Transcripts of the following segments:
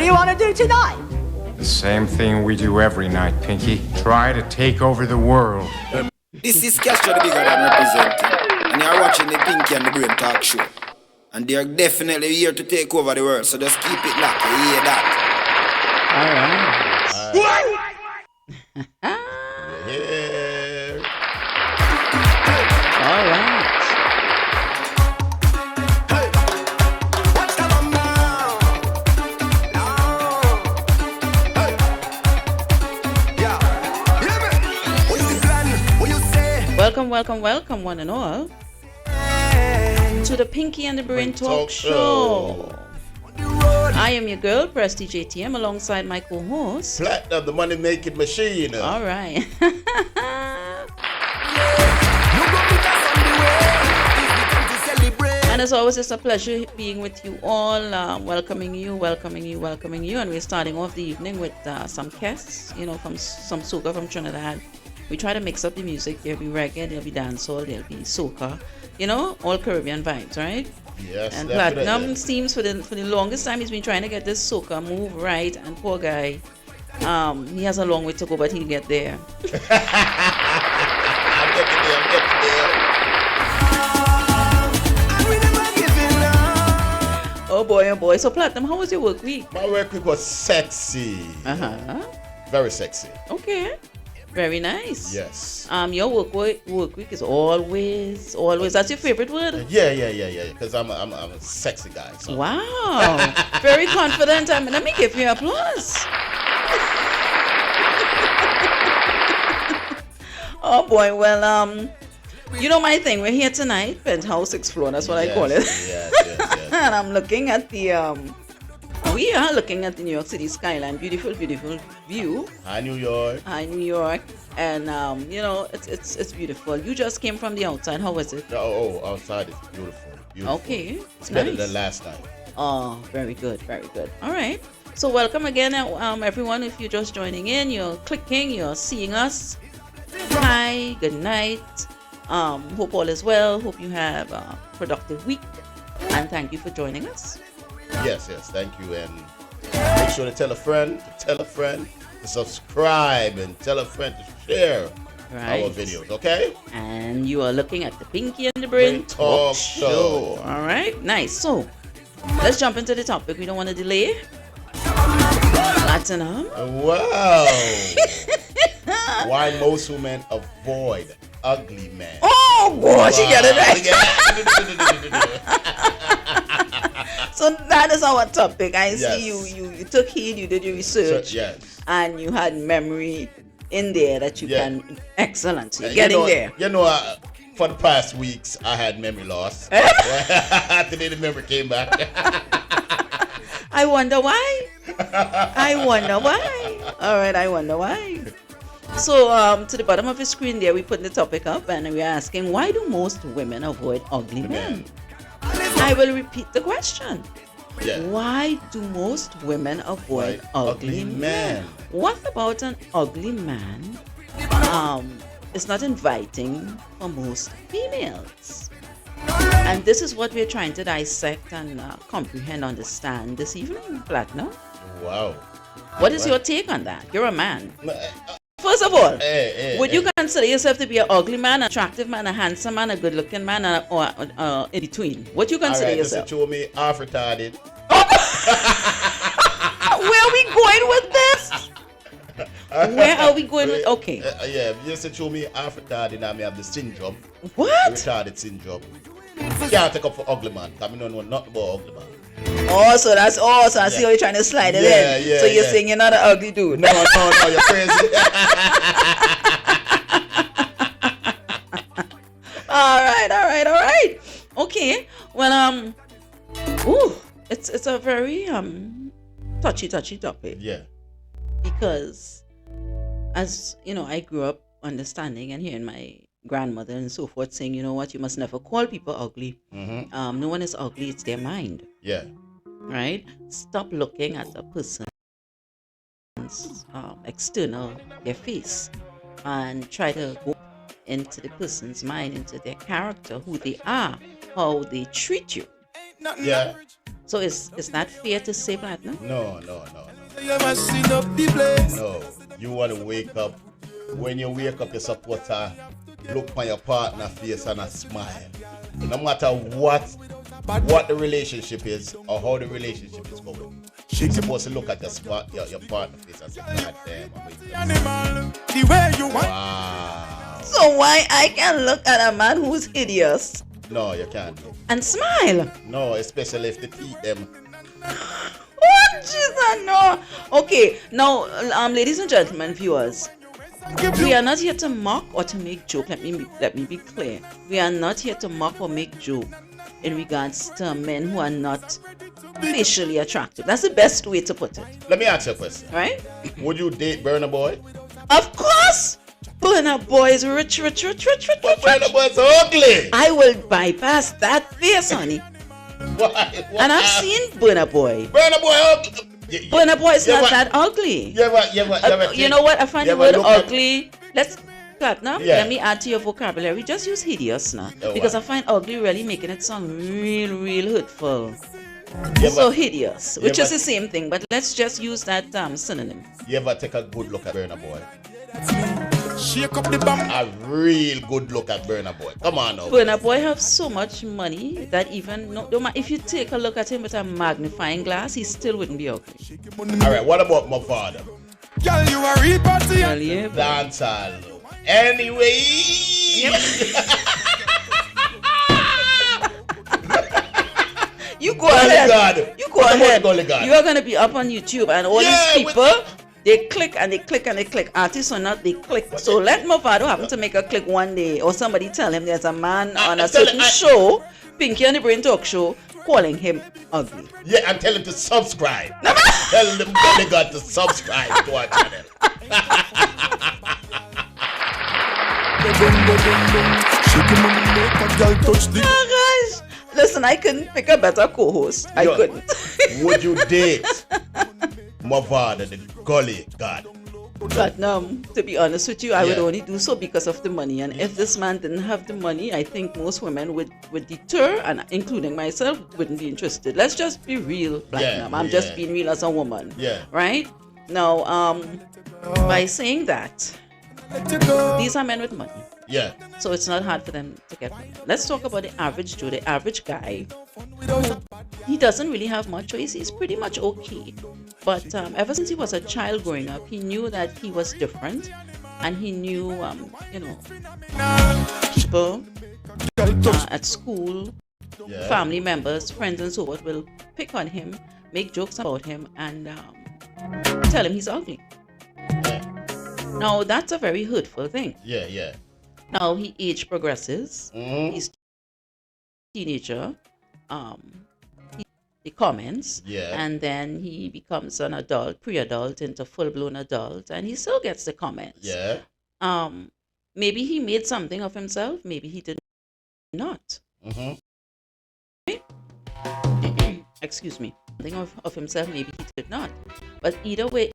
you want to do tonight? The same thing we do every night, Pinky. Try to take over the world. This is Castro the Bigger Than representing. And you're watching the Pinky and the Brain Talk Show. And they are definitely here to take over the world. So just keep it locked. You hear that? All right. All right. Welcome, one and all, to the Pinky and the Brain Talk Show. I am your girl, Prestige ATM, alongside my co-host, Platinum, the money-making machine. All right. And as always, it's a pleasure being with you all, welcoming you. And we're starting off the evening with some guests, from some soca from Trinidad. We try to mix up the music. There'll be reggae, there'll be dancehall, there'll be soca, all Caribbean vibes, right? Yes, and definitely. Platinum seems for the longest time he's been trying to get this soca move right, and poor guy, he has a long way to go, but he'll get there. I'm getting there. Oh boy. So Platinum, how was your work week? My work week was sexy. Very sexy. Okay. Very nice. Yes. Your work week is always. That's your favorite word? Yeah. Because I'm a sexy guy. So. Wow. Very confident. Let me give you applause. Oh boy. Well, my thing. We're here tonight, penthouse 6th floor. That's what I call it. Yes. And I'm looking at the we are looking at the New York City skyline. Beautiful view. Hi, New York. And it's beautiful. You just came from the outside. How was it? Oh, outside is beautiful. Okay, it's better than last night. Oh, very good. All right. So welcome again, everyone. If you're just joining in, you're clicking, you're seeing us. Hi, good night. Hope all is well. Hope you have a productive week. And thank you for joining us. Yes, thank you. And make sure to tell a friend, to subscribe, and tell a friend to share our videos, okay? And you are looking at the Pinky and the Brain Talk Show. All right, nice. So, let's jump into the topic. We don't want to delay. Platinum. Wow. Why most women avoid ugly men. Oh, boy, she got it right. So that is our topic. I see you took heed, you did your research, and you had memory in there that you can. Excellent. You're getting there. For the past weeks, I had memory loss. Today the memory came back. I wonder why. All right, I wonder why. So, to the bottom of the screen there, we put the topic up, and we're asking, why do most women avoid ugly men? I will repeat the question. Yeah. Why do most women avoid ugly men? What about an ugly man? It's not inviting for most females. And this is what we're trying to dissect and comprehend, understand this evening, Platinum. Wow. What is your take on that? You're a man. First of all, would you consider yourself to be an ugly man, an attractive man, a handsome man, a good-looking man, or in between? What you consider yourself? Listen to me, half retarded. Where are we going with this? Where are we going with? Okay. Listen to me, half retarded. I may have the syndrome. What? The retarded syndrome. Can't take up for ugly man. I mean, know nothing about ugly man. Oh, so that's all. So I see how you're trying to slide it in. So you're saying you're not an ugly dude. No, you're crazy. All right. Okay. Well, it's a very touchy topic. Yeah. Because, as you know, I grew up understanding and hearing my grandmother and so forth saying, you know what, you must never call people ugly. No one is ugly, it's their mind. Yeah. Right? Stop looking at a person's external, their face, and try to go into the person's mind, into their character, who they are, how they treat you. Yeah. So is that fair to say, Platinum? No. No. You want to wake up. When you wake up, you're supposed to look on your partner's face and a smile. No matter what the relationship is or how the relationship is going. You're supposed to look at your partner's face and say, God damn, wow. So why I can look at a man who's hideous? No, you can't. And smile? No, especially if the teeth them. What? Jesus, no. Okay, now, ladies and gentlemen, viewers, we are not here to mock or to make joke. Let me be clear. We are not here to mock or make joke in regards to men who are not facially attractive. That's the best way to put it. Let me ask you a question. Right? Would you date Burna Boy? Of course. Burna Boy is rich. But Burna Boy is ugly. I will bypass that face, honey. Why? And I've seen Burna Boy. Burna Boy ugly. Burna Boy is not that ugly. You know what? I find the word ugly. Let's Platinum. Yeah. Let me add to your vocabulary. Just use hideous now, because I find ugly really making it sound real hurtful. So hideous, which is the same thing, but let's just use that synonym. You ever take a good look at Burna Boy? Shake up the bum. A real good look at Burna Boy. Come on now. Burna Boy have so much money that even if you take a look at him with a magnifying glass, he still wouldn't be ugly. Alright, what about my father? Girl, you a real party. Well, yeah, Dance all. Anyway. You go ahead. God. You go ahead. God. You are going to be up on YouTube, and all these people, they click and they click and they click. Artists or not, they click. So let Movado happen to make a click one day, or somebody tell him there's a man on a certain show, Pinky and the Brain Talk Show, calling him ugly. Yeah, and tell him to subscribe. Tell them God to subscribe to our channel. Oh gosh. Listen, I couldn't pick a better co-host. I couldn't. Would you date Movado, the gully god? But to be honest with you, I would only do so because of the money. And if this man didn't have the money, I think most women would deter, and including myself, wouldn't be interested. Let's just be real, Platinum. I'm just being real as a woman. Yeah. Right? Now, by saying that, these are men with money. Yeah. So it's not hard for them to get women. Let's talk about the average Joe, the average guy. He doesn't really have much choice. He's pretty much okay. But ever since he was a child growing up, he knew that he was different. And he knew, people at school, family members, friends and so forth will pick on him, make jokes about him, and tell him he's ugly. Now, that's a very hurtful thing. Yeah. Now, age progresses. Mm-hmm. He's a teenager. He comments. Yeah. And then he becomes an adult, pre-adult, into full-blown adult. And he still gets the comments. Yeah. Maybe he made something of himself. Maybe he did not. Mm-hmm. Excuse me. Something of himself, maybe he did not. But either way,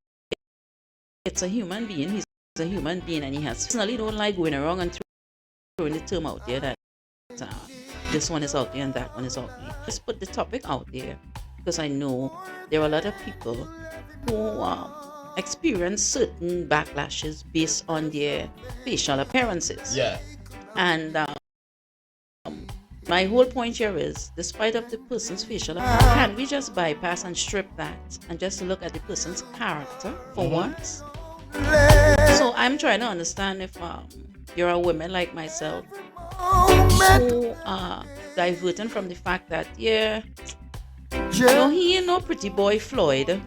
it's a human being. He's a human being, and he has personally don't like going around and throwing the term out there that this one is ugly and that one is ugly. Just put the topic out there, because I know there are a lot of people who experience certain backlashes based on their facial appearances. Yeah. And my whole point here is, despite of the person's facial appearance, can we just bypass and strip that and just look at the person's character for once? So I'm trying to understand if you're a woman like myself who are diverting from the fact that he ain't no pretty boy Floyd.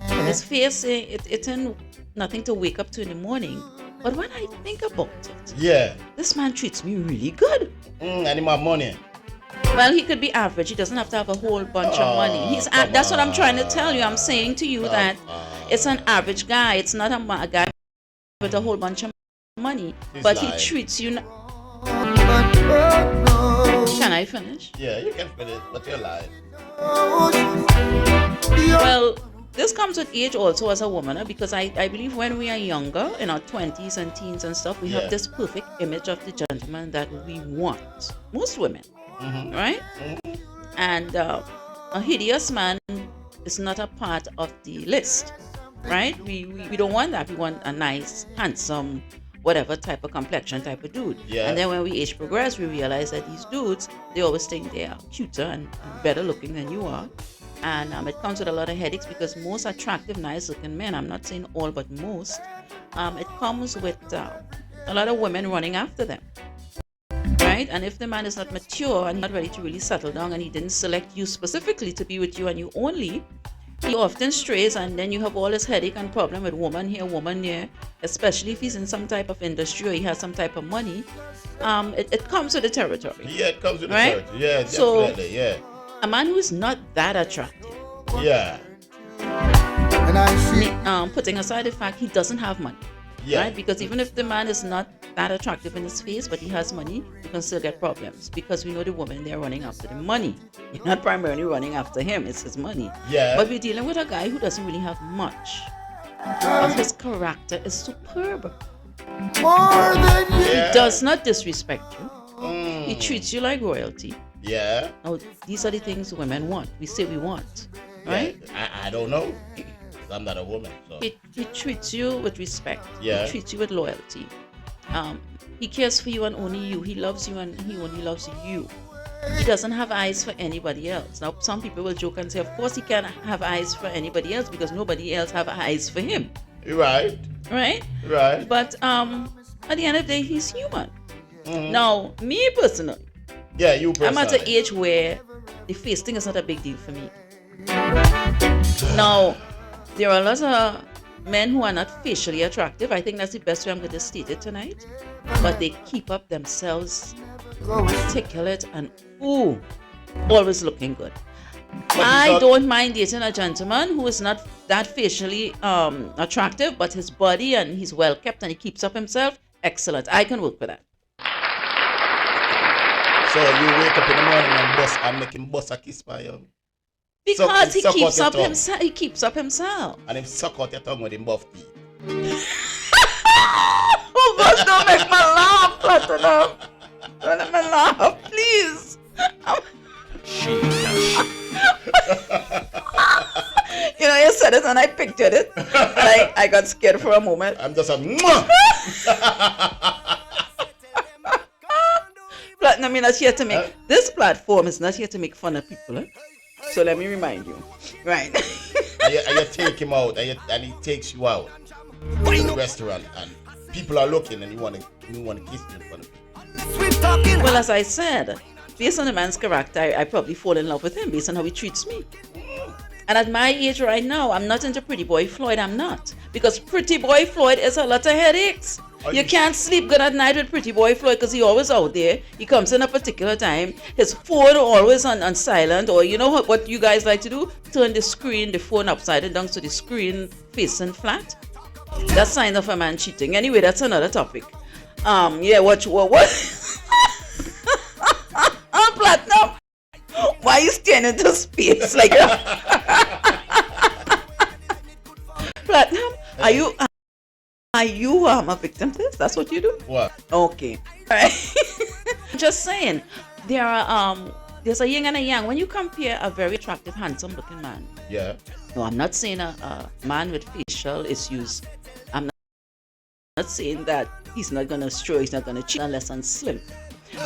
His face, it ain't nothing to wake up to in the morning. But when I think about it, this man treats me really good. And he have money. Well, he could be average. He doesn't have to have a whole bunch of money. That's what I'm trying to tell you. I'm saying to you that it's an average guy. It's not a guy with a whole bunch of money. But lying. He treats you. Can I finish? Yeah, you can finish, but you're lying. Well, this comes with age also as a woman, because I believe when we are younger, in our 20s and teens and stuff, we have this perfect image of the gentleman that we want. Most women, right? And a hideous man is not a part of the list, right? We don't want that. We want a nice, handsome, whatever type of complexion type of dude. Yeah. And then when we age progress, we realize that these dudes, they always think they are cuter and better looking than you are. And it comes with a lot of headaches because most attractive, nice looking men, I'm not saying all, but most, it comes with a lot of women running after them. Right? And if the man is not mature and not ready to really settle down and he didn't select you specifically to be with you and you only, he often strays, and then you have all this headache and problem with woman here, woman there, especially if he's in some type of industry or he has some type of money. It comes with the territory. Yeah, it comes with right? the territory. Yeah, So, definitely. Yeah. a man who is not that attractive, Yeah. putting aside the fact he doesn't have money. Yeah. Right? Because even if the man is not that attractive in his face, but he has money, you can still get problems. Because we know the woman, they're running after the money. You're not primarily running after him, it's his money. Yeah. But we're dealing with a guy who doesn't really have much. But his character is superb. He does not disrespect you. He treats you like royalty. Yeah. Now, these are the things women want. We say we want. Right? Yeah. I don't know. I'm not a woman. So. He treats you with respect. Yeah. He treats you with loyalty. He cares for you and only you. He loves you and he only loves you. He doesn't have eyes for anybody else. Now, some people will joke and say, of course he can't have eyes for anybody else because nobody else have eyes for him. Right. Right? Right. But at the end of the day, he's human. Mm-hmm. Now, me personally, yeah, you personally. I'm at an age where the face thing is not a big deal for me. Now, there are lots of men who are not facially attractive. I think that's the best way I'm going to state it tonight. But they keep up themselves articulate and always looking good. I don't mind dating a gentleman who is not that facially attractive, but his body and he's well kept and he keeps up himself. Excellent. I can work with that. So you wake up in the morning and make him bust a kiss by you? Because he keeps up himself. He keeps up himself. And him suck out your tongue with him buff teeth. Oh gosh, don't make me laugh, Platinum. Don't make me laugh, please. You know, you said it and I pictured it. And I got scared for a moment. I'm just a mwah! Platinum, you're not here to make... This platform is not here to make fun of people, eh? So let me remind you. Right. and you take him out and he takes you out to the restaurant and people are looking and you want to kiss him in front of people. Well, as I said, based on the man's character, I probably fall in love with him based on how he treats me. And at my age right now, I'm not into Pretty Boy Floyd. I'm not. Because Pretty Boy Floyd is a lot of headaches. You can't sleep good at night with Pretty Boy Floyd because he's always out there. He comes in a particular time. His phone always on silent. Or you know what you guys like to do? Turn the phone upside down so the screen facing flat. That's sign of a man cheating. Anyway, that's another topic. Yeah, what? Platinum. Why are you staring into space like that? Platinum, are you a victim to this? That's what you do? What? Okay. Right. Just saying, there's a yin and a yang. When you compare a very attractive, handsome looking man. Yeah. No, I'm not saying a man with facial issues. I'm not saying that he's not gonna stray, he's not gonna cheat unless I'm slim.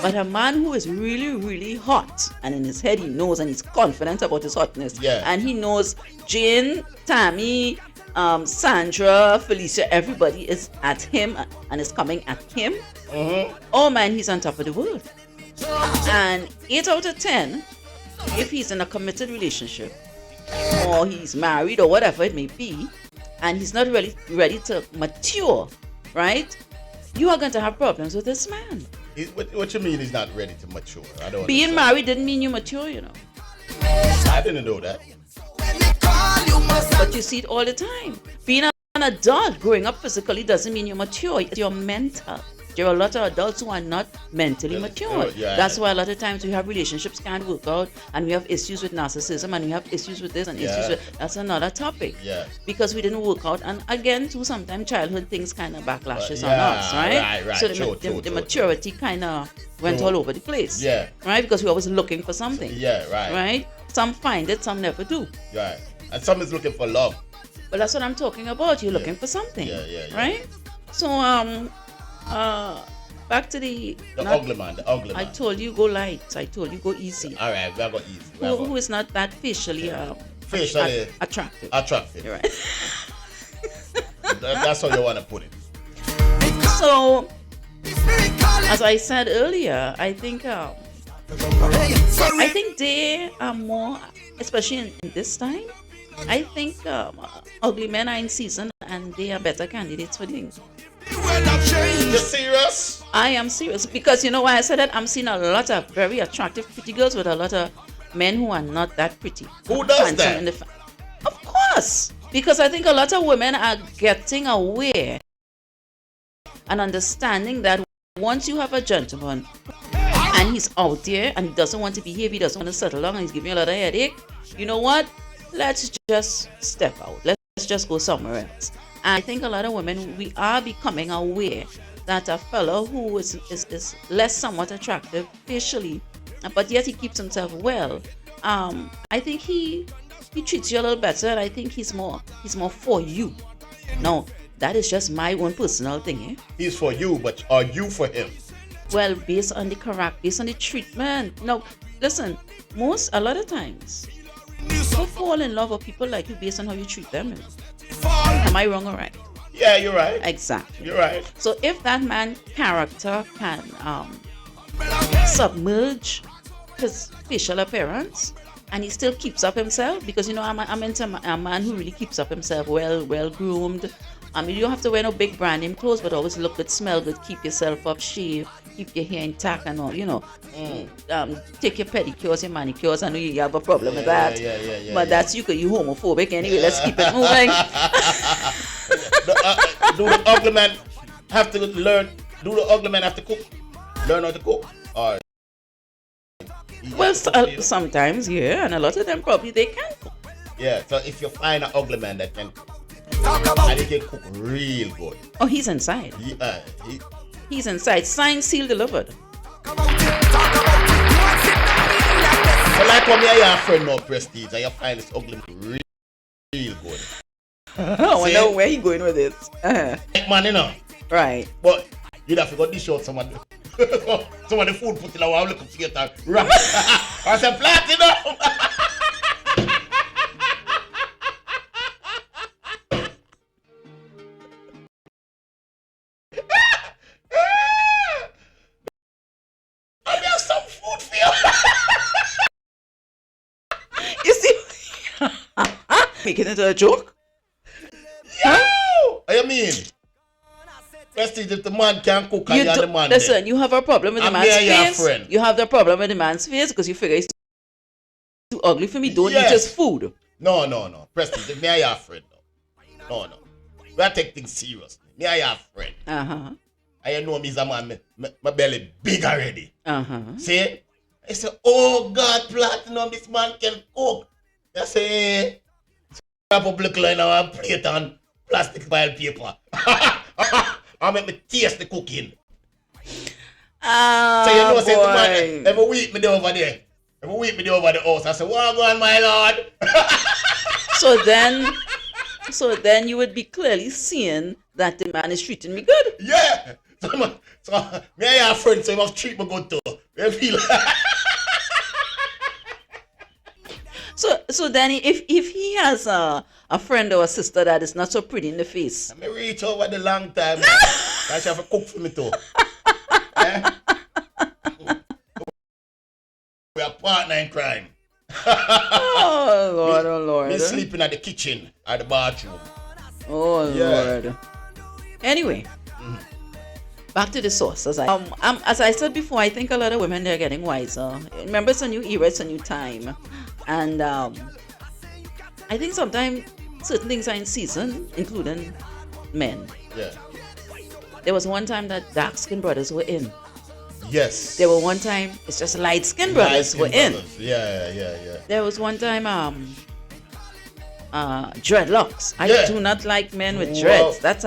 But a man who is really, really hot, and in his head he knows and he's confident about his hotness. Yeah. And he knows Jane, Tammy, Sandra, Felicia, everybody is at him and is coming at him. Mm-hmm. Oh man, he's on top of the world. And 8 out of 10, if he's in a committed relationship, or he's married or whatever it may be, and he's not really ready to mature, right? You are going to have problems with this man. What you mean he's not ready to mature? I don't Being understand. married didn't mean you mature, you know. I didn't know that. But you see it all the time. Being an adult, growing up physically doesn't mean you're mature. You're mental. There are a lot of adults who are not mentally mature. Yeah. That's why a lot of times we have relationships can't work out, and we have issues with narcissism, and we have issues with this and issues with... That's another topic. Yeah. Because we didn't work out, and again, too, sometimes childhood things kind of backlashes on us, right? Right. So the maturity kind of went all over the place. Yeah. Right? Because we're always looking for something. Yeah, right. Right? Some find it, some never do. Right. And some is looking for love. But that's what I'm talking about. You're looking for something. Yeah. Right? So back to the ugly man. I told you go light. I told you go easy. All right, we are going easy. Who is not that facially attractive. Attractive. Right. That's how you want to put it. So, as I said earlier, I think they are more, especially in this time. I think ugly men are in season and they are better candidates for things. You're serious? I am serious because you know why I said that? I'm seeing a lot of very attractive pretty girls with a lot of men who are not that pretty. Who does that? Of course, because I think a lot of women are getting aware and understanding that once you have a gentleman and he's out there and he doesn't want to behave, he doesn't want to settle down and he's giving you a lot of headache, you know what? Let's just step out. Let's just go somewhere else. And I think a lot of women, we are becoming aware that a fellow who is less somewhat attractive facially, but yet he keeps himself well, I think he treats you a little better, and I think he's more for you. Now, that is just my own personal thing, eh? He's for you, but are you for him? Well, based on the treatment. No, listen, a lot of times, people fall in love with people like you based on how you treat them. Am I wrong or right? Yeah, you're right. Exactly. You're right. So if that man's character can submerge his facial appearance and he still keeps up himself, because you know I'm into a man who really keeps up himself, well groomed. I mean, you don't have to wear no big brand name clothes, but always look good, smell good, keep yourself up, shave, keep your hair intact and all, you know. Take your pedicures, your manicures. I know you have a problem with that. Yeah, but that's you homophobic anyway. Let's keep it moving. Do the ugly man have to learn? Do the ugly man have to cook? Learn how to cook? Or well, sometimes, yeah, and a lot of them probably they can cook. Yeah, so if you find an ugly man that can cook, and he can cook real good. Oh, he's inside. He's inside. Signed, sealed, delivered. So like when me and your friend now, Prestige, and you find this ugly man real good. I wonder where he going with this. Man, you know. Right. But you'd have to go dish out some of the food put in a while, look up to and wrap it. I said, platinum! I have some food for you. You see? Making it a joke? Yo! I mean, Prestige, if the man can't cook and you're the man listen, then, you have a problem with the man's face. Friend. You have the problem with the man's face because you figure he's too ugly for me. Don't eat his food. No. Prestige, if me and your friend. No. We are taking things seriously. Me and your friend. Uh-huh. And you know me as a man, my belly big already. Uh-huh. See? I say, oh God, platinum, this man can cook. I say, have a black line on a plate and plastic file paper. I make me taste the cooking. So you know, say the man, every week me there over there. Every week me there over the house. I say, well go on, my lord. So then you would be clearly seeing that the man is treating me good. Yeah. So me and your friend, so you must treat me good too. You feel So then if he has a friend or a sister that is not so pretty in the face. I may reach over the long time. I should have to cook for me too. We are partner in crime. Oh Lord. Me sleeping at the kitchen or the bathroom. Oh Lord. Anyway. Back to the source. As I said before, I think a lot of women, they're getting wiser. Remember, it's a new era, it's a new time. And I think sometimes certain things are in season, including men. Yeah. There was one time that dark-skinned brothers were in. Yes. There was one time it's just light-skinned brothers were in. Yeah. There was one time dreadlocks. I do not like men with dreads. That's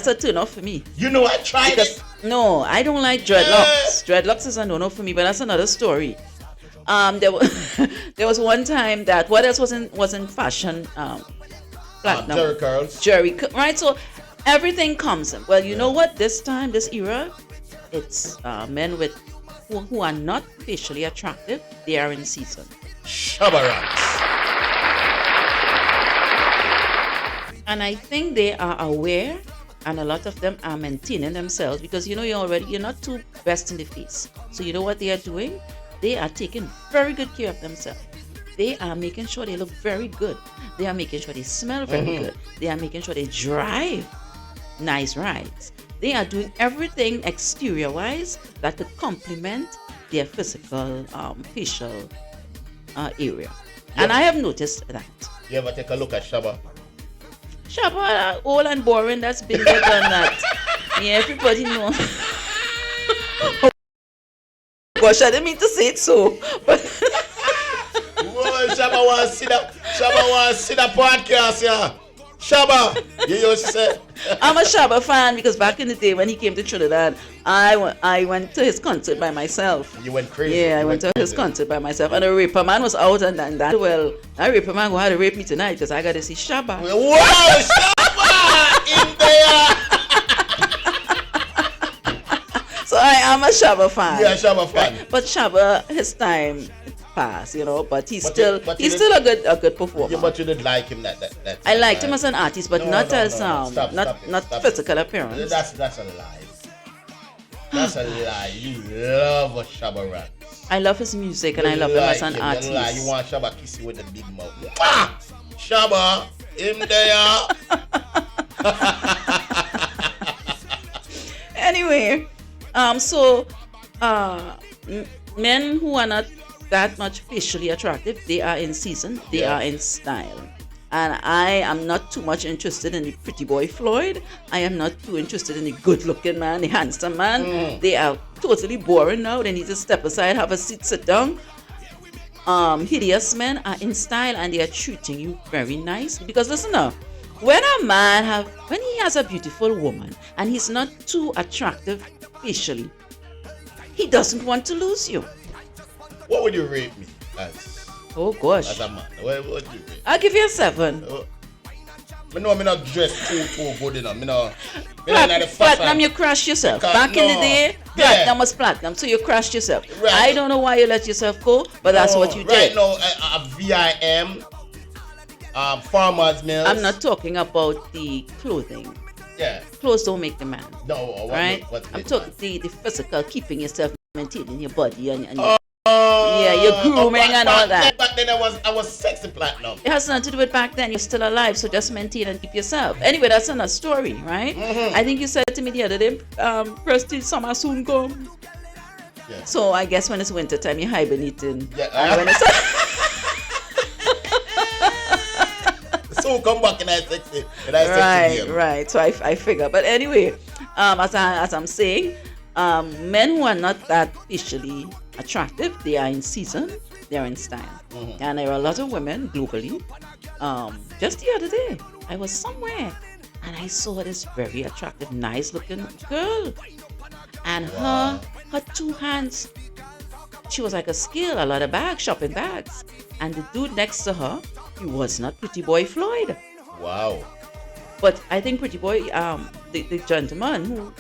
a turn off for me. You know, I tried it. No, I don't like dreadlocks. Dreadlocks is a no-no for me, but that's another story. There was there was one time that what else wasn't fashion? Platinum. Jerry curls. Right? So everything comes in. Well, you know what? This time, this era, it's men with who are not facially attractive. They are in season. Shabarats. And I think they are aware, and a lot of them are maintaining themselves because you're not too best in the face. So you know what they are doing? They are taking very good care of themselves. They are making sure they look very good. They are making sure they smell very good. They are making sure they drive nice rides. They are doing everything exterior-wise that could complement their physical, facial area. And I have noticed that. You ever take a look at Shaba? Shaba, old and boring, that's been there than that. Yeah, everybody knows. Gosh, I didn't mean to say it so. But Whoa, Shaba want to see the podcast, yeah. Shaba, you used to say. I'm a Shaba fan because back in the day when he came to Trinidad, I went to his concert by myself. You went crazy. Yeah, I went to his concert by myself. And the raper man was out and that, well, that raper man will have to rape me tonight because I got to see Shaba. Wow, Shaba in there. So I am a Shaba fan. Yeah, Shaba fan. Right? But Shaba, his time passed, but he's still a good performer. Yeah, but you didn't like him that I liked him as an artist, but not Stop physical appearance. That's a lie. That's a lie. You love a Shaba Rat. I love his music and I love him as an artist. You want Shaba kiss you with the big mouth. Shaba, him there. Anyway, men who are not that much facially attractive, they are in season, they are in style. And I am not too much interested in the pretty boy Floyd. I am not too interested in the good looking man, the handsome man. They are totally boring now. They need to step aside, have a seat, sit down. Hideous men are in style and they are treating you very nicely. Because listen now, when he has a beautiful woman and he's not too attractive facially, he doesn't want to lose you. What would you rate me as? Oh gosh. As a man. What would you rate? I'll give you a 7. I know I'm not dressed too good enough. Platinum, you crashed yourself. Back in the day, platinum was platinum, so you crashed yourself. Right. I don't know why you let yourself go, but that's what you did. Right now, a VIM, Farmers Mills. I'm not talking about the clothing. Yeah. Clothes don't make the man. No, right? I'm talking the physical, keeping yourself, maintaining your body and your grooming and all that. Back then I was sexy platinum. It has nothing to do with back then. You're still alive, so just maintain and keep yourself. Anyway, that's another story, right? I think you said to me the other day, Prestige, summer soon come. Yeah. So I guess when it's winter time, you're hibernating. Yeah. When it's so come back and I sexy. Right. So I figure. But anyway, as I'm saying, men who are not that facially attractive, they are in season, they are in style. And there are a lot of women globally. Just the other day, I was somewhere and I saw this very attractive, nice looking girl. And her 2 hands, she was like a scale, a lot of bags, shopping bags. And the dude next to her, he was not Pretty Boy Floyd. Wow. But I think Pretty Boy, the gentleman who,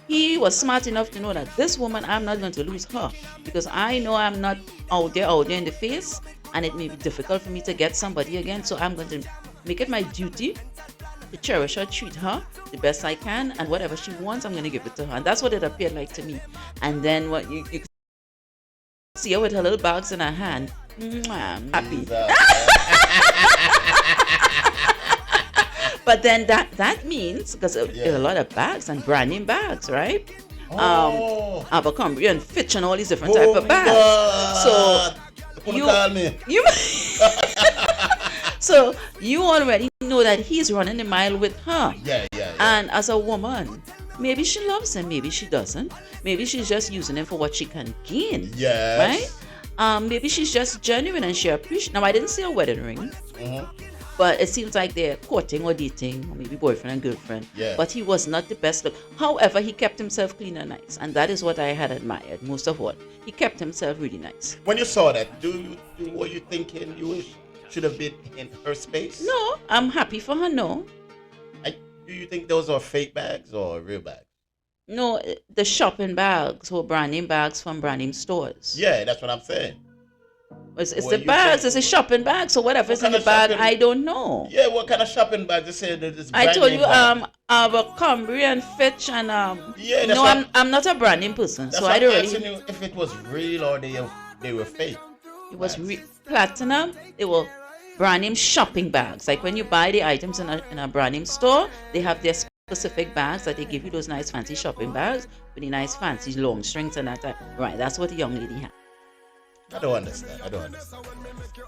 he was smart enough to know that this woman, I'm not going to lose her. Because I know I'm not out there in the face. And it may be difficult for me to get somebody again. So I'm going to make it my duty to cherish her, treat her the best I can. And whatever she wants, I'm going to give it to her. And that's what it appeared like to me. And then what you see her with her little bags in her hand. I'm happy. But then that means, because there are a lot of bags and brand name bags, right? Abercrombie and Fitch and all these different type of bags. So so you already know that he's running a mile with her. Yeah. And as a woman, maybe she loves him, maybe she doesn't. Maybe she's just using him for what she can gain. Yes. Right? Maybe she's just genuine and she appreciates. Now, I didn't see a wedding ring. but it seems like they're courting or dating, or maybe boyfriend and girlfriend. Yeah. But he was not the best look. However, he kept himself clean and nice, and that is what I had admired most of all. He kept himself really nice. When you saw that, were you thinking should have been in her space? No, I'm happy for her. No, Do you think those are fake bags or real bags? no, the shopping bags were brand name bags from brand name stores. Yeah, that's what I'm saying. It's Well, the you bags. think- It's a shopping bag. So whatever's What in the kind of bag, shopping- I don't know. Yeah, what kind of shopping bag? They say that it's I brand told name you, bag. Abercrombie and Fitch and Yeah, that's no, what- I'm not a brand name person, That's so why I I'm don't asking really. you if it was real or they were fake. It was platinum. They were brand name shopping bags. Like when you buy the items in a brand name store, they have their specific bags that they give you, those nice fancy shopping bags with the nice fancy long strings and that. Right, that's what the young lady had. I don't understand.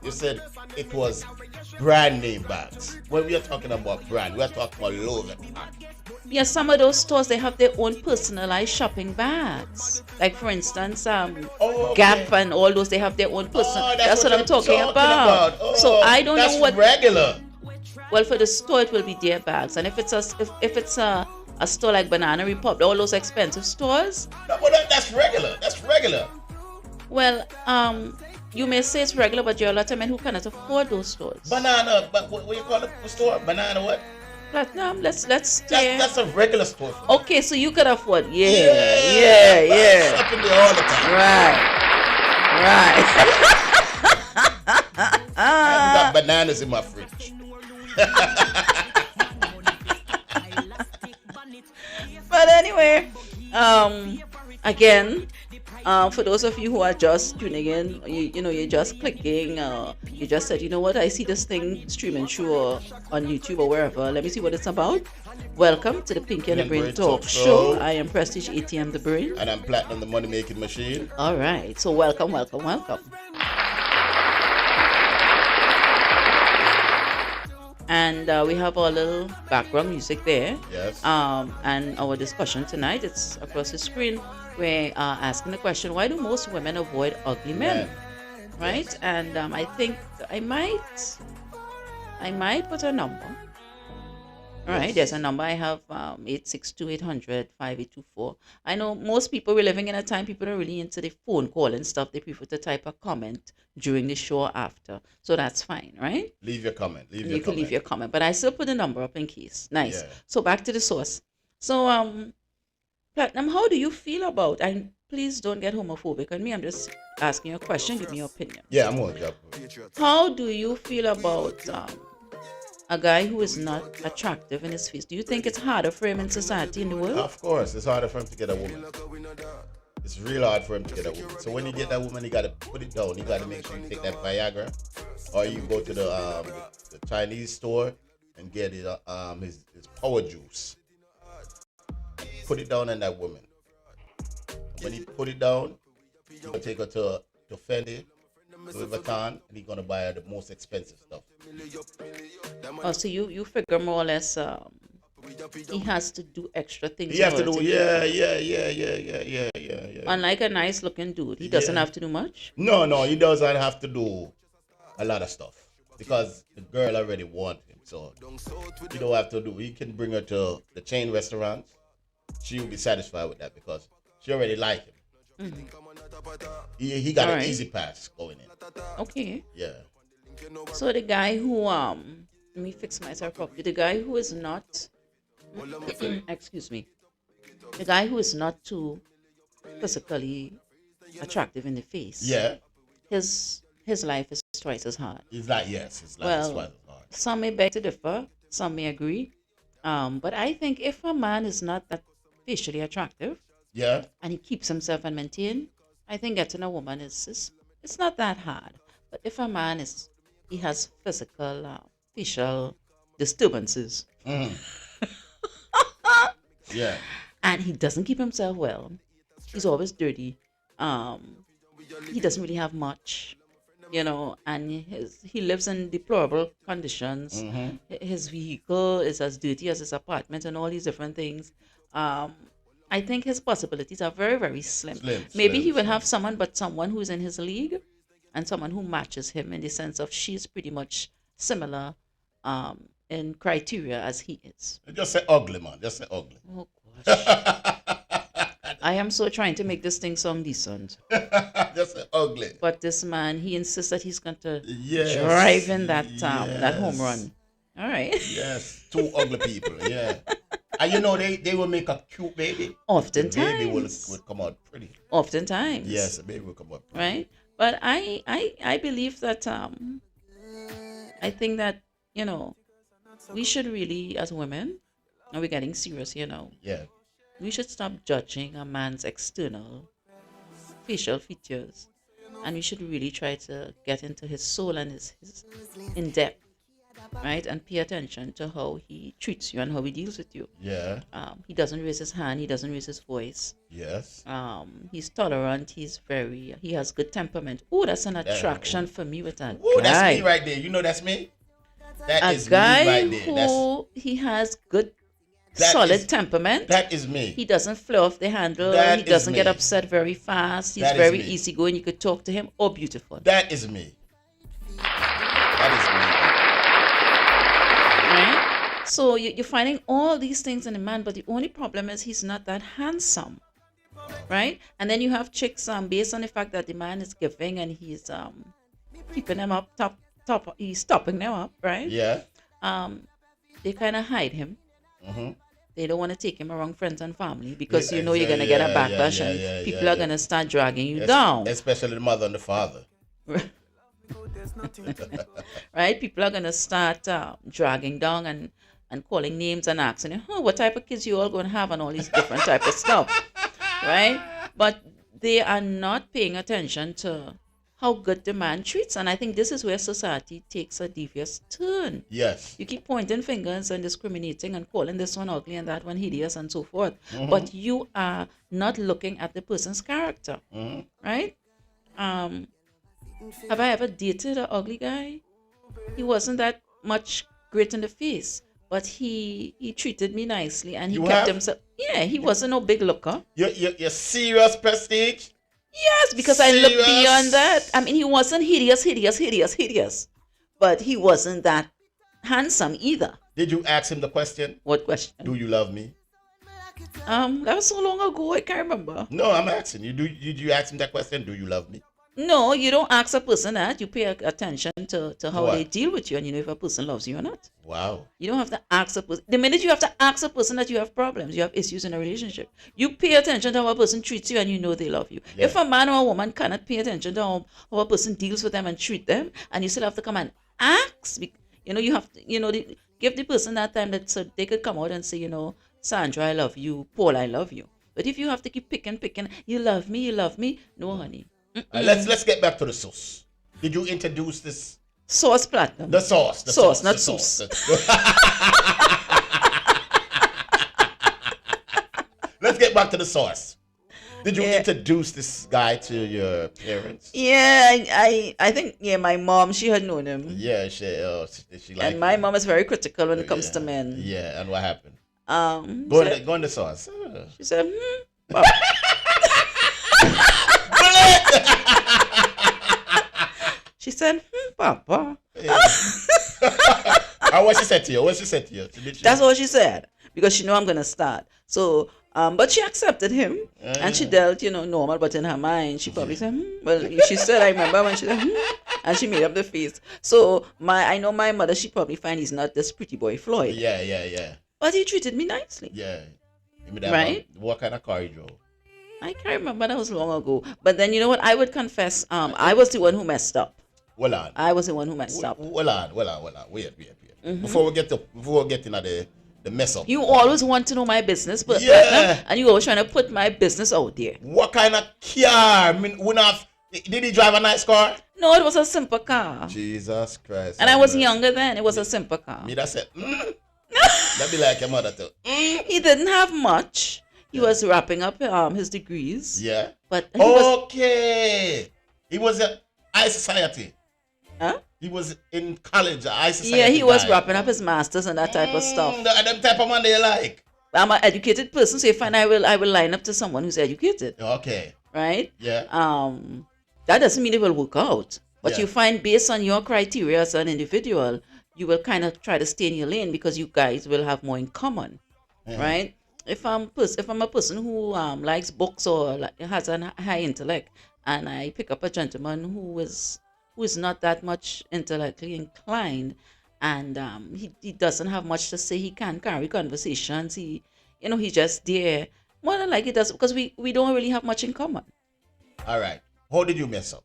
You said it was brand name bags. When we are talking about brand, we are talking about Louis Vuitton. Yeah, some of those stores, they have their own personalized shopping bags. Like for instance, okay. Gap and all those, they have their own personal. Oh, that's what I'm you're talking about. Oh, So I don't know what. regular. Well, for the store, it will be their bags, and if it's a store like Banana Republic, all those expensive stores. No, but that's regular. That's regular. Well, you may say it's regular, but there are a lot of men who cannot afford those stores. Banana, but what you call it? The store? Banana what? Platinum. Let's stay. That's a regular store. Okay, so you could afford. Yeah. I shop in there all the time. Right. I got bananas in my fridge. But anyway, again, for those of you who are just tuning in, you're just clicking, you just said, you know what, I see this thing streaming through or on YouTube or wherever. Let me see what it's about. Welcome to the Pinky and the Brain Talk Show. I am Prestige ATM the Brain. And I'm Platinum, the money making machine. All right, so welcome. And we have our little background music there. Yes. And our discussion tonight, it's across the screen. We're asking the question, why do most women avoid ugly men? Right? Yes. And I think I might put a number. All right, there's a number I have, 862-800-5824. I know most people, we're living in a time people are really into the phone call and stuff. They prefer to type a comment during the show or after. So that's fine, right? Leave your comment. You can leave your comment, but I still put a number up in case. Nice. Yeah. So back to the source. So, Platinum, how do you feel about, and please don't get homophobic on me, I'm just asking you a question, give me your opinion. Yeah, I'm going to. How do you feel about a guy who is not attractive in his face? Do you think it's harder for him in society, in the world? Of course, it's harder for him to get a woman. It's real hard for him to get a woman. So when you get that woman, you got to put it down. You got to make sure you take that Viagra, or you go to the Chinese store and get his power juice. Put it down on that woman. When he put it down, he's gonna take her to Fendi, Louis Vuitton, and he's gonna buy her the most expensive stuff. Oh, so you figure more or less he has to do extra things. He has to do, yeah. Unlike a nice looking dude, he doesn't have to do much? No, he doesn't have to do a lot of stuff because the girl already wants him. So he don't have to do. He can bring her to the chain restaurants. She will be satisfied with that because she already like him. Mm-hmm. He got an easy pass going in. Okay. Yeah. So the guy who let me fix myself properly. The guy who is not excuse me. The guy who is not too physically attractive in the face. Yeah. His life is twice as hard. His life is twice as hard. Some may beg to differ, some may agree. But I think if a man is not that facially attractive, yeah, and he keeps himself and maintain, I think getting a woman is it's not that hard. But if a man he has physical facial disturbances, yeah, and he doesn't keep himself well, he's always dirty. He doesn't really have much, and he lives in deplorable conditions. Mm-hmm. His vehicle is as dirty as his apartment and all these different things. I think his possibilities are very, very slim. Maybe he will have someone who's in his league and someone who matches him in the sense of she's pretty much similar in criteria as he is. Just say ugly, man. Just say ugly. Oh gosh. I am so trying to make this thing sound decent. Just say ugly. But this man, he insists that he's going to Yes. drive in that home run. All right. Yes. Two ugly people. Yeah. And you know they will make a cute baby. Oftentimes. The baby will come out pretty. Oftentimes. Yes, the baby will come out pretty. Right. But I believe that I think that, you know, we should really, as women, and we're getting serious here now, Yeah. we should stop judging a man's external facial features, and we should really try to get into his soul and his in depth, right? And pay attention to how he treats you and how he deals with you. Yeah. He doesn't raise his hand, he doesn't raise his voice. Yes. He's tolerant, he has good temperament. Oh, that's an attraction for me with a Oh, guy. that's me right there. You know that's me? That is A guy me right there. who he has good solid temperament. That is me. He doesn't fly off the handle. That He doesn't is get me. upset very fast. He's That is very me. easygoing. You could talk to him. Oh, beautiful. That is me. That Right? So you're finding all these things in a man, but the only problem is he's not that handsome. Right? And then you have chicks based on the fact that the man is giving and he's keeping them up top, he's topping them up, right? is me. Yeah. They kind of hide him. Mm-hmm. They don't want to take him around friends and family because Yeah, you know you're going to get a yeah, backlash yeah, and yeah, people yeah, are yeah. going to start dragging you down. Especially the mother and the father. Right? People are going to start dragging down and calling names and asking, what type of kids you all going to have and all these different type of stuff. Right? But they are not paying attention to how good the man treats. And I think this is where society takes a devious turn. Yes. You keep pointing fingers and discriminating and calling this one ugly and that one hideous and so forth. Mm-hmm. But you are not looking at the person's character. Mm-hmm. Right? Have I ever dated an ugly guy? He wasn't that much great in the face, but he treated me nicely and he You kept have? himself. Yeah, he wasn't no big looker. You're serious, Prestige? Yes, because I look Serious? beyond that. I mean, he wasn't hideous, but he wasn't that handsome either. Did you ask him the question? What question? Do you love me? That was so long ago, I can't remember. No, I'm asking you. Did you ask him that question? Do you love me? No, you don't ask a person that. You pay attention to how What? they deal with you and you know if a person loves you or not. Wow. You don't have to ask a person. The minute you have to ask a person that you have problems, you have issues in a relationship, you pay attention to how a person treats you and you know they love you. Yeah. If a man or a woman cannot pay attention to how a person deals with them and treat them, and you still have to come and ask, you have to, give the person that time that so they could come out and say, Sandra, I love you. Paul, I love you. But if you have to keep picking, you love me, no, honey. Let's get back to the sauce. Did you introduce this? Sauce platinum. The sauce. The Sauce, not the sauce. Let's get back to the sauce. Did you Yeah. introduce this guy to your parents? Yeah, I think, my mom, she had known him. Yeah, she like And my him? mom is very critical when it comes to Yeah. men. Yeah, and what happened? So Go on the sauce. she said, Papa. She said, Papa. What she said to you? That's all she said. Because she know I'm gonna start. So but she accepted him and she dealt, normal, but in her mind she probably said, Well, she said, I remember when she said, and she made up the face. So I know my mother, she probably find he's not this pretty boy Floyd. Yeah. But he treated me nicely. Yeah. Give me that Right? one. What kind of car you drove? I can't remember, that was long ago. But then you know what? I would confess, I was the one who messed up. Well on. I was the one who messed up. Well on. Wait. Before we get into the mess up. You always want to know my business, but Yeah. and you always trying to put my business out there. What kind of car? Did he drive a nice car? No, it was a simple car. Jesus Christ. And I was younger then. It was a simple car. Me that said, That be like your mother too. He didn't have much. He was wrapping up his degrees. Yeah. But he was, Okay. He was at high society. huh? He was in college, high society. Yeah, he was guy. wrapping up his masters and that type of stuff. Them type of man they like. I'm an educated person, so if I will line up to someone who's educated, Okay. right? Yeah. That doesn't mean it will work out. But Yeah. you find based on your criteria as an individual, you will kind of try to stay in your lane because you guys will have more in common, right? If I'm a person who likes books or has a high intellect, and I pick up a gentleman who is not that much intellectually inclined, and he doesn't have much to say, he can't carry conversations. He's just there. More than likely, it does because we don't really have much in common. All right. How did you mess up?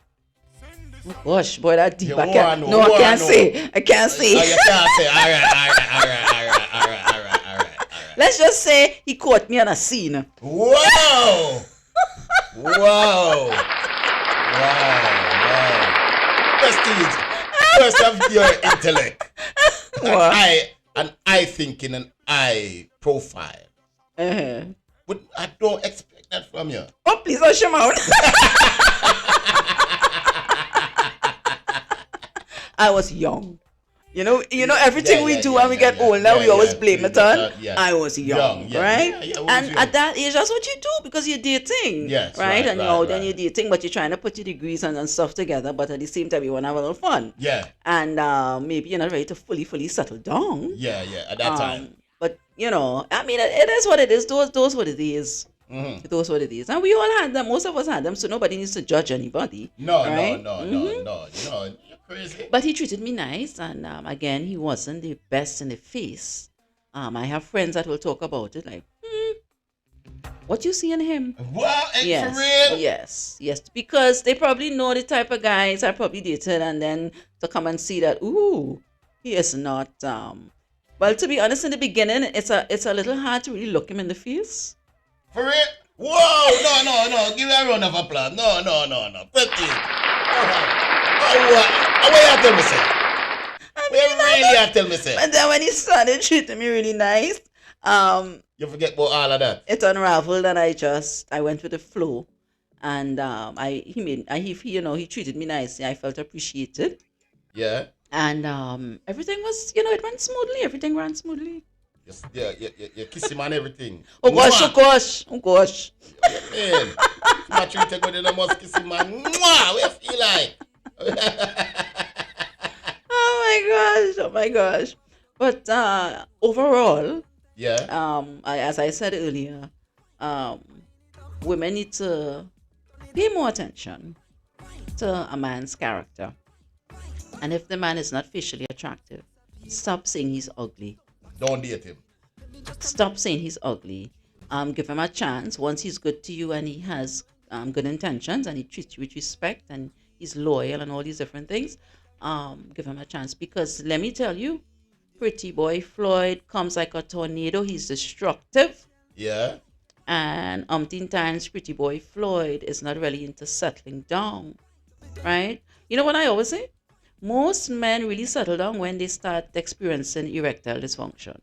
Oh gosh, boy, that deep. You I can't. wanna No, know, I can't say. I can't Oh, say. you can't say. All right, all right, all right, all right, all right, all right, all right. Let's just say he caught me on a scene. Whoa! Wow! Wow! Prestige. First of your intellect. What? An eye thinking, an eye profile. Uh-huh. But I don't expect that from you. Oh, please hush him out. I was young. Everything we do when we get older, we always blame it on. I was young, right? And at that age, that's what you do because you're dating, Yes, right? And right, then right. you're dating, but you're trying to put your degrees and stuff together, but at the same time, you want to have a little fun. Yeah. And maybe you're not ready to fully settle down. Yeah, at that time. But I mean, it is what it is. Those what it is. Mm-hmm. Those what it is. And we all had them. Most of us had them, so nobody needs to judge anybody. No, right? no. You're crazy. But he treated me nice, and again, he wasn't the best in the face. I have friends that will talk about it, like, what you see in him? What? For Yes, real? yes, because they probably know the type of guys I probably dated, and then to come and see that, ooh, he is not. Well, to be honest, in the beginning, it's a little hard to really look him in the face. For real? Whoa! No. Give me a round of applause. No. Prestige. What you have to tell me, say? What you really have to tell me, say? But then when he started treating me really nice, You forget about all of that. it unraveled, and I went with the flow, and he treated me nicely. I felt appreciated, Yeah. and everything was it went smoothly. Everything ran smoothly. You kiss him and everything. Oh gosh. Man, not you take with the must kiss him, man. Mwah! What you feel like? Oh my gosh. But overall, Yeah. as I said earlier, women need to pay more attention to a man's character. And if the man is not facially attractive, stop saying he's ugly. Don't date him. Stop saying he's ugly. Give him a chance. Once he's good to you and he has good intentions and he treats you with respect and he's loyal and all these different things, give him a chance. Because let me tell you, Pretty Boy Floyd comes like a tornado. He's destructive. Yeah. And umpteen times, Pretty Boy Floyd is not really into settling down. Right? You know what I always say? Most men really settle down when they start experiencing erectile dysfunction.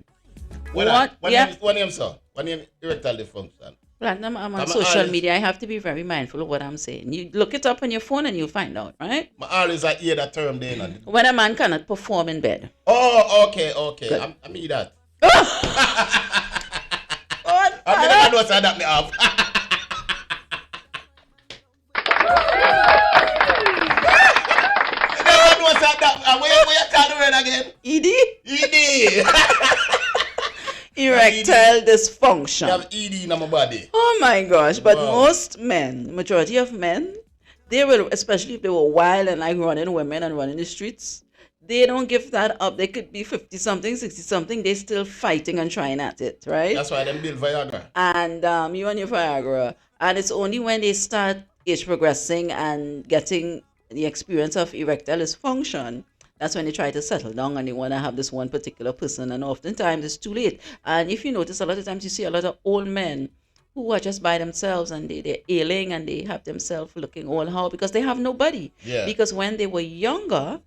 When name, sir? When name erectile dysfunction? Platinum, I'm on I'm social honest. media. I have to be very mindful of what I'm saying. You look it up on your phone and you'll find out, right? I always hear that term there. When a man cannot perform in bed. Oh, okay. Good. I mean that. What? I never know say that me have. I never know say that. Where you call the word again? ED? ED. Erectile I dysfunction. have ED in my body. Oh my gosh. But Wow. most men, majority of men, they will, especially if they were wild and like running women and running the streets, they don't give that up. They could be 50 something, 60 something. They're still fighting and trying at it, right? That's why them build Viagra. And you and your Viagra. And it's only when they start age progressing and getting the experience of erectile dysfunction, that's when they try to settle down and they want to have this one particular person. And oftentimes it's too late. And if you notice, a lot of times you see a lot of old men who are just by themselves and they're ailing and they have themselves looking all how because they have nobody. Yeah. Because when they were younger,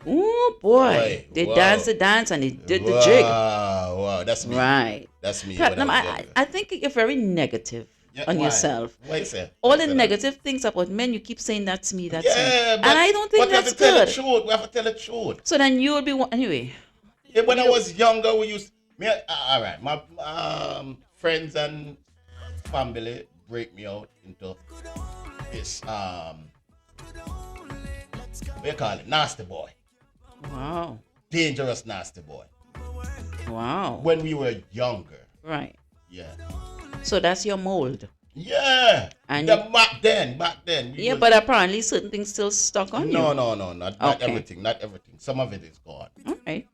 oh boy, they Wow. danced the dance and they did the jig. Wow, that's me. Right. That's me. Platinum, when I was I younger. think you're very negative on why? yourself. Why you say? All Why the say that? negative things about men, you keep saying that's me, that's me. Yeah, And I don't think but that's we have to good. tell the truth. We have to tell the truth. So then you will be one anyway. Yeah, when I was younger, we used all right. My friends and family break me out into this what you call it, nasty boy. Wow. dangerous, nasty boy. Wow. When we were younger. Right. Yeah. So that's your mold. Yeah. And Back then. Yeah, but apparently certain things still stuck on you. No, not Okay. everything. Not everything. Some of it is gone. All right.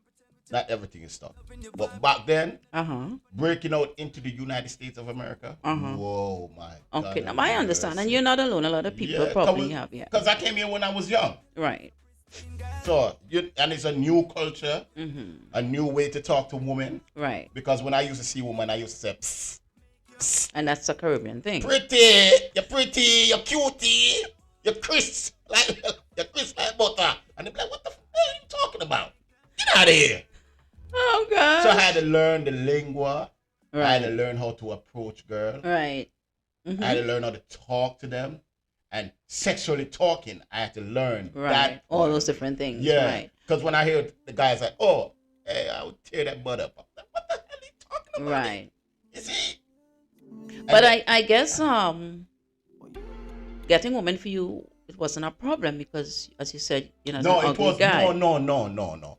Not everything is stuck. But back then, Uh-huh. breaking out into the United States of America. Whoa, my God. Okay, now I understand. And you're not alone. A lot of people probably have, yeah. Because I came here when I was young. Right. So, and it's a new culture, a new way to talk to women. Right. Because when I used to see women, I used to say, psst, psst. And that's a Caribbean thing. Pretty, you're cutie, you're crisp like butter. And they'd be like, what the f are you talking about? Get out of here. Oh, God. So I had to learn the lingua. Right. I had to learn how to approach girls. Right. I had to learn how to talk to them. And sexually talking, I had to learn that. All those different things. Yeah. Right. Because when I hear the guys like, oh, hey, I would tear that butt up. What the hell are you talking about? Right. You see? But I guess getting women for you, it wasn't a problem because, as you said, you know, as an ugly guy. No.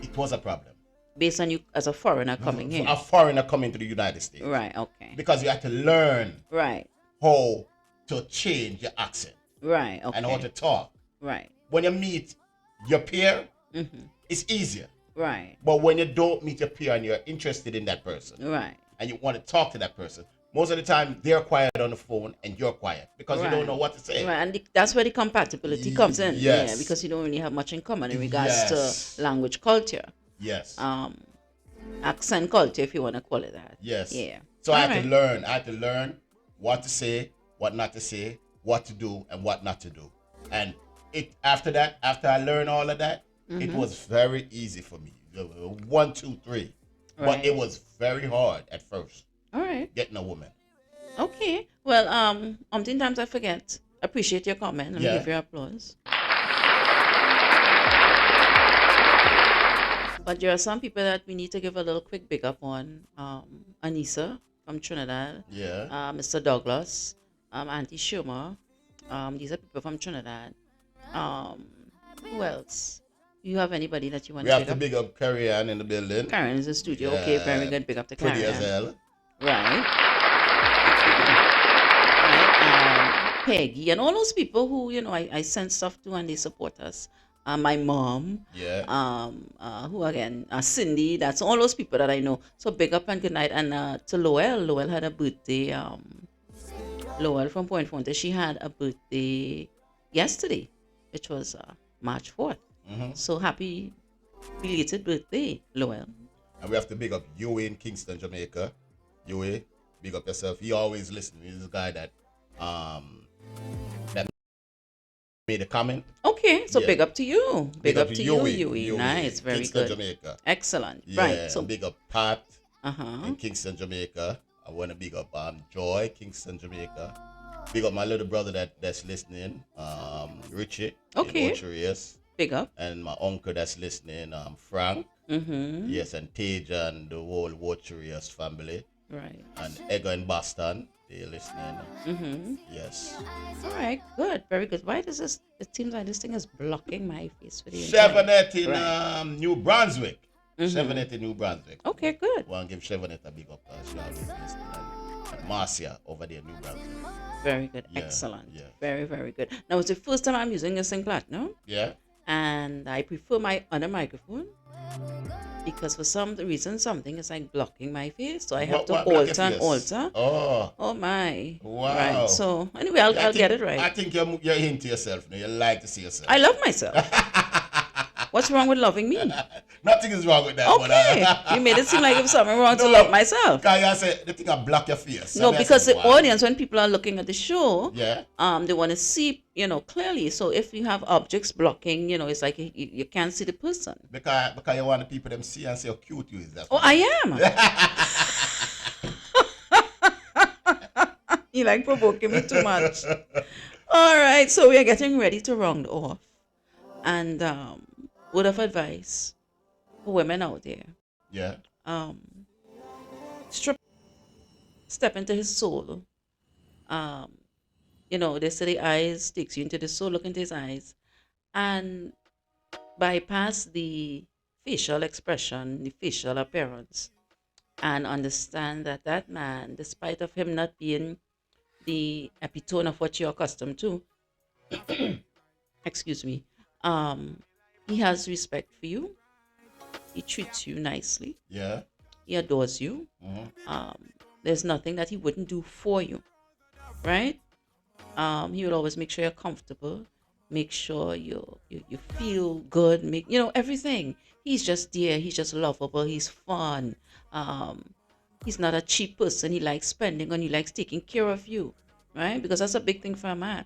It was a problem. Based on you as a foreigner coming here. A foreigner coming to the United States. Right, okay. Because you had to learn Right. how to change your accent. Right, okay. And how to talk. Right. When you meet your peer, it's easier. Right. But when you don't meet your peer and you're interested in that person, right, and you want to talk to that person, most of the time they're quiet on the phone and you're quiet because you don't know what to say. Right, and that's where the compatibility comes in. Yes. Yeah, because you don't really have much in common in regards to language culture. Yes. Accent culture, if you want to call it that. Yes. Yeah. So I had to learn what to say, what not to say, what to do, and what not to do. And after I learned all of that, it was very easy for me. 1, 2, 3. Right. But it was very hard at first. All right. Getting a woman. Okay. Well, times I forget. Appreciate your comment. Let me give you applause. But there are some people that we need to give a little quick big up on. Anissa from Trinidad. Yeah. Mr. Douglas. Auntie Schumer. These are people from Trinidad. Who else? You have anybody that you want to big up? We have to big up Carrie Ann in the building. Karen is in the studio. Yeah. Okay, very good. Big up to Karen. Pretty as hell. Right. Peggy and all those people who, you know, I send stuff to and they support us. My mom. Yeah. Who again? Cindy. That's all those people that I know. So big up and good night. And to Lowell. Lowell had a birthday. Lowell from Point Fonte. She had a birthday yesterday, which was March 4th. So happy belated birthday, Lowell. And we have to big up Yui in Kingston, Jamaica. Yui, big up yourself. He always listening. He's a guy that made a comment. Okay, so big up to you. Big up to you, Yui. Nice, very Kingston, good. Jamaica. Excellent. Yeah, right. So big up Pat in Kingston, Jamaica. I want to big up Joy, Kingston, Jamaica. Big up my little brother that's listening, Richie. Okay. Big up. And my uncle that's listening, Frank. Yes, and Tage and the whole Watcherius family. Right. And Edgar in Boston, they're listening. Yes. All right, good, very good. Why does this? It seems like this thing is blocking my face for the Chevanet in New Brunswick. Chevanet in New Brunswick. Okay, good. I want to give Chevanet a big up. She always listening. And Marcia over there in New Brunswick. Very good. Yeah, excellent. yeah. Very, very good. Now, it's the first time I'm using a Sing Platinum. Yeah. And I prefer my other microphone because for some reason something is like blocking my face, so I have to alter and alter. Oh my! Wow! Right. So anyway, I'll get it right. I think you're into yourself now. You like to see yourself. I love myself. What's wrong with loving me? Nothing is wrong with that. Okay. You made it seem like there's something wrong to love myself. Because you said the thing I block your face. No, because the audience, when people are looking at the show, they want to see, clearly. So if you have objects blocking, it's like you can't see the person. Because you want the people to see and see how cute you is. I am. You like provoking me too much. All right, so we are getting ready to round off. And word of advice for women out there. Yeah. Step into his soul. They say the eyes takes you into the soul, look into his eyes, and bypass the facial expression, the facial appearance, and understand that that man, despite of him not being the epitome of what you're accustomed to, excuse me, um, he has respect for you. He treats you nicely. Yeah. He adores you. There's nothing that he wouldn't do for you, right? He will always make sure you're comfortable, make sure you feel good, make everything. He's just there. He's just lovable. He's fun. Um, he's not a cheap person. He likes spending and he likes taking care of you, right? Because that's a big thing for a man.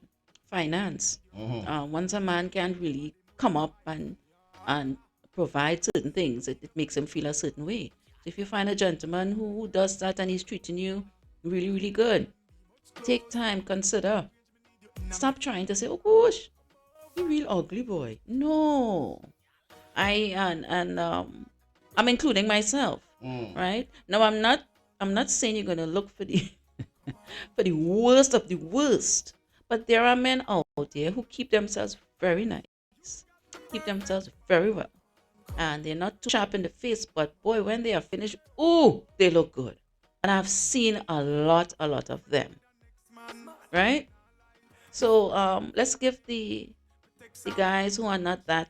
Finance. Once a man can really come up and provide certain things, it makes him feel a certain way. So if you find a gentleman who does that and he's treating you really, really good, take time, consider. Stop trying to say, oh gosh, you real ugly boy. No. And I'm including myself. Right? Now I'm not saying you're gonna look for the for the worst of the worst. But there are men out there who keep themselves very nice, keep themselves very well. And they're not too sharp in the face, but boy, when they are finished, ooh, they look good. And I've seen a lot of them. Right? So let's give the guys who are not that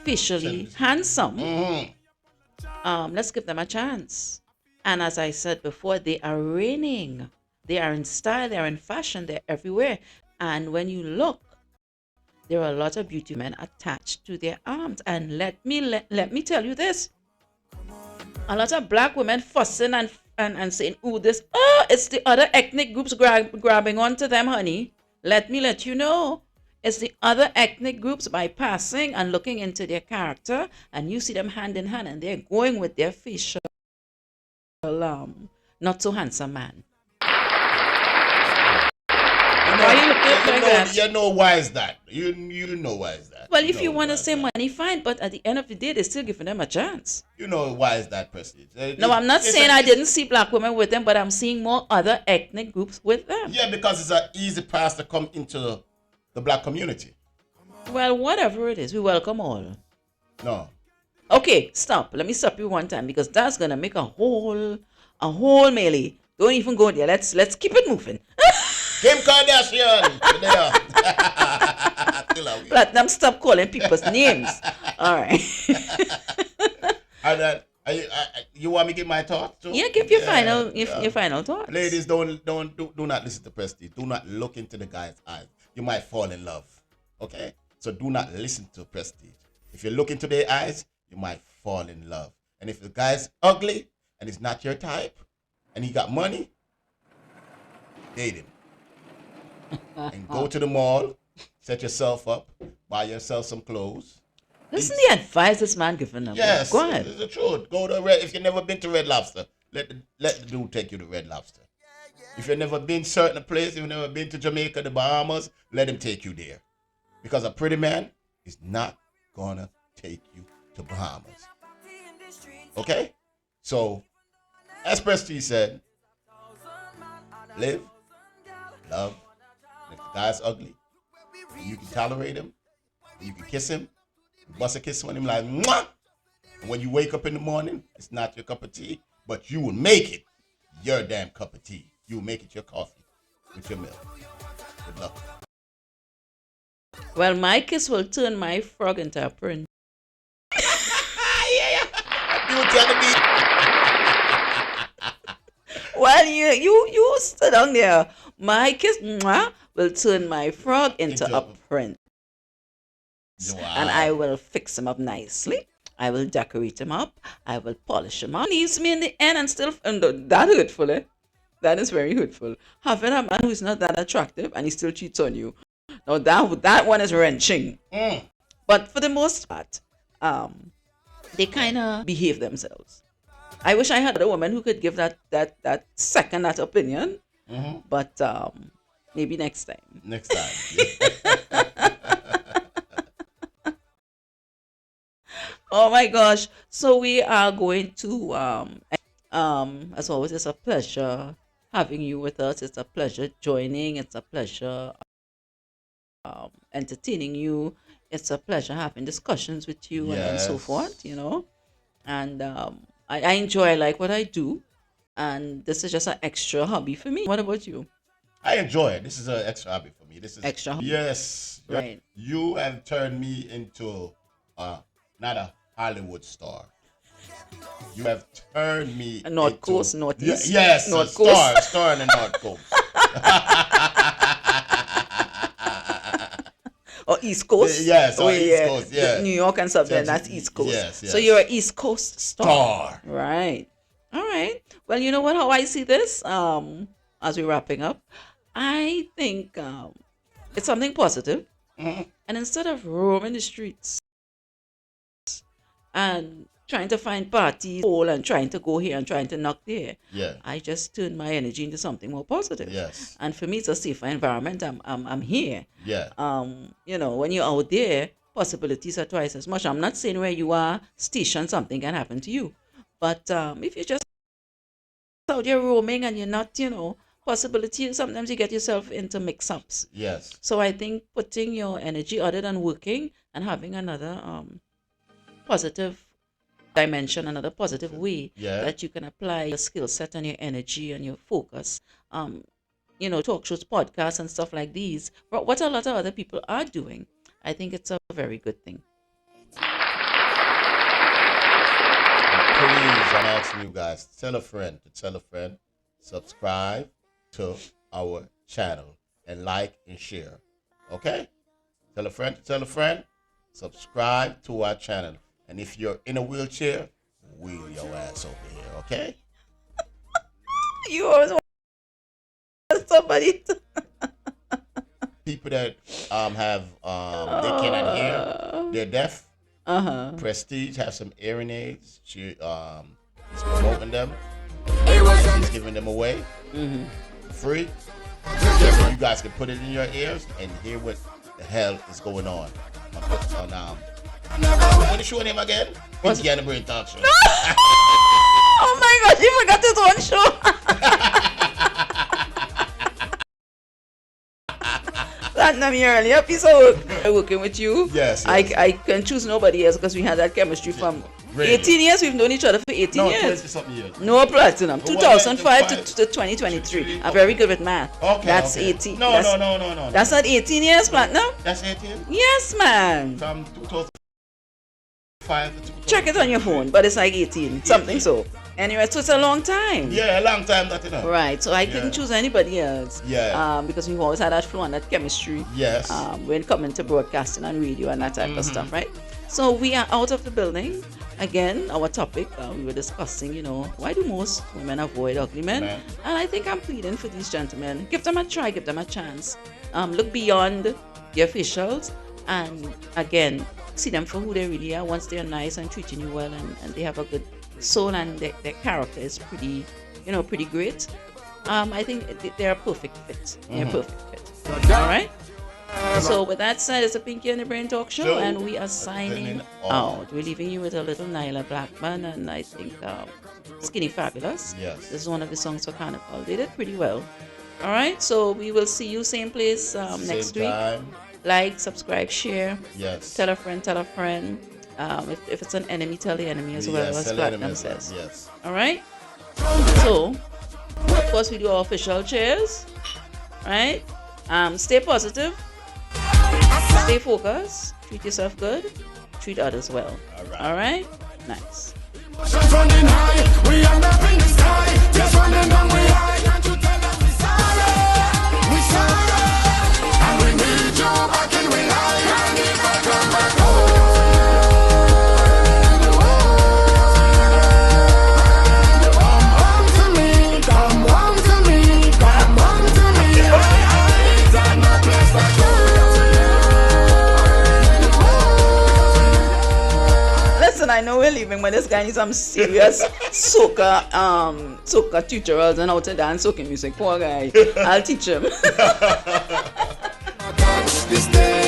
facially handsome, let's give them a chance. And as I said before, they are reigning. They are in style, they are in fashion, they're everywhere. And when you look, there are a lot of beauty men attached to their arms. And let me tell you this. A lot of black women fussing and saying, "Ooh, it's the other ethnic groups grabbing onto them, honey." Let me let you know. It's the other ethnic groups bypassing and looking into their character, and you see them hand in hand, and they're going with their facial, not so handsome man. Why are you looking at me like that? You know why is that? You know why is that? Well, if you want to say money, fine, but at the end of the day, they're still giving them a chance. You know why is that, Prestige? No, I'm not saying I didn't see black women with them, but I'm seeing more other ethnic groups with them. Yeah, because it's an easy path to come into the black community. Well, whatever it is, we welcome all. No. Okay, stop. Let me stop you one time because that's gonna make a whole melee. Don't even go there. Let's keep it moving. Kim Kardashian. Platinum, stop calling people's names. All right. You want me to give my thoughts too? Yeah, give your final thoughts. Ladies, do not listen to Prestige. Do not look into the guy's eyes. You might fall in love. Okay? So do not listen to Prestige. If you look into their eyes, you might fall in love. And if the guy's ugly and he's not your type and he got money, date him. And go to the mall, set yourself up, buy yourself some clothes. Listen to the advice this man giving them. Yes, go ahead. It's the truth. Go to Red. If you've never been to Red Lobster, let the dude take you to Red Lobster. If you've never been certain place, if you've never been to Jamaica, the Bahamas, let him take you there. Because a pretty man is not gonna take you to Bahamas. Okay? So, as Prestige said, live, love. And if the guy's ugly, and you can tolerate him, and you can kiss him, bust a kiss on him like mwah. And when you wake up in the morning, it's not your cup of tea, but you will make it your damn cup of tea. You will make it your coffee with your milk. Good luck. Well, my kiss will turn my frog into a prince. Yeah. You telling me? Well, you sit down there. My kiss will turn my frog into a prince. Wow. And I will fix him up nicely. I will decorate him up. I will polish him up. Leaves me in the end and still that hurtful, eh? That is very hurtful. Having a man who is not that attractive and he still cheats on you. Now that one is wrenching. But for the most part, they kind of behave themselves. I wish I had a woman who could give that second that opinion. But maybe next time. Next time. Oh my gosh. So we are going to as always, it's a pleasure having you with us. It's a pleasure joining. It's a pleasure entertaining you. it's a pleasure having discussions with you and so Yes. forth, And I enjoy like what I do, and this is just an extra hobby for me. What about you? I enjoy it. This is an extra hobby for me. This is Extra hobby. yes. Right. You have turned me into not a Hollywood star. You have turned me North into, Coast, Northeast. Yes, North a Coast. star in the North Coast. Or East Coast. Yes, or Oh, East yeah. Coast, yeah. New York and stuff, then Yes, that's East Coast. yes, So yes. you're an East Coast star. Star. Right. All right. Well, you know what? How I see this, as we're wrapping up, I think it's something positive. Mhm. And instead of roaming the streets and trying to find parties and trying to go here and trying to knock there, Yeah. I just turn my energy into something more positive. Yes. And for me, it's a safer environment. I'm here. Yeah. When you're out there, possibilities are twice as much. I'm not saying where you are stationed, something can happen to you. But if you're just out there roaming and you're not, possibility, sometimes you get yourself into mix-ups. Yes. So I think putting your energy other than working and having another positive dimension, another positive way that you can apply your skill set and your energy and your focus. Talk shows, podcasts, and stuff like these. But what a lot of other people are doing, I think it's a very good thing. Please, I'm asking you guys, tell a friend to tell a friend, subscribe to our channel, and like and share. Okay? Tell a friend to tell a friend, subscribe to our channel. And if you're in a wheelchair, wheel your ass over here, okay? You always want somebody to... People that have they cannot hear, they're deaf. Prestige has some hearing aids. She is promoting them. She's giving them away free. So you guys can put it in your ears and hear what the hell is going on. What is your name again? Pinky and the Brain Talk Show. Oh my gosh, you forgot this one show. Platinum, your earlier piece of work. Working with you. Yes. I can choose nobody else because we had that chemistry from Really? 18 years. We've known each other for 18 No, years. 20-something years. No, Platinum. Well, 2005 then, to 2023. I'm very good with math. Okay. That's okay. 18. No. That's not 18 years, Platinum. That's 18? Yes, man. From 2005 to 2000. Check it on your phone, but it's like 18, something so. Anyway, so it's a long time. Yeah, a long time that, Right, so I couldn't choose anybody else. Yeah. Because we've always had that flow and that chemistry. Yes. When coming to broadcasting and radio and that type of stuff, right? So we are out of the building. Again, our topic, we were discussing, why do most women avoid ugly men? And I think I'm pleading for these gentlemen. Give them a try, give them a chance. Look beyond their facials and, again, see them for who they really are. Once they're nice and treating you well and they have a good soul and their character is pretty, pretty great. I think they're a perfect fit. They're a perfect fit. All right? So with that said, it's a Pinky and the Brain Talk Show, and we are signing out. We're leaving you with a little Nyla Blackman, and I think Skinny Fabulous. Yes. This is one of the songs for Carnival. They did pretty well. All right, so we will see you same place next week. Time. Like, subscribe, share. Yes. Tell a friend, tell a friend. If it's an enemy, tell the enemy as well, as tell Platinum them as well. says. Yes. All right? So, of course, we do our official cheers. Right? Stay positive. Stay focused. Treat yourself good. Treat others well. All right? Nice. Running high, we are up in the sky. Just running down, we high. Can't you tell us we sorry? And we need you back in we high. And if I come back home, come home to me, come home to me, come home to me. It's not place for Listen, I know we're leaving, but this guy needs some serious soca tutorials and how to dance soca music. Poor guy. I'll teach him. this day.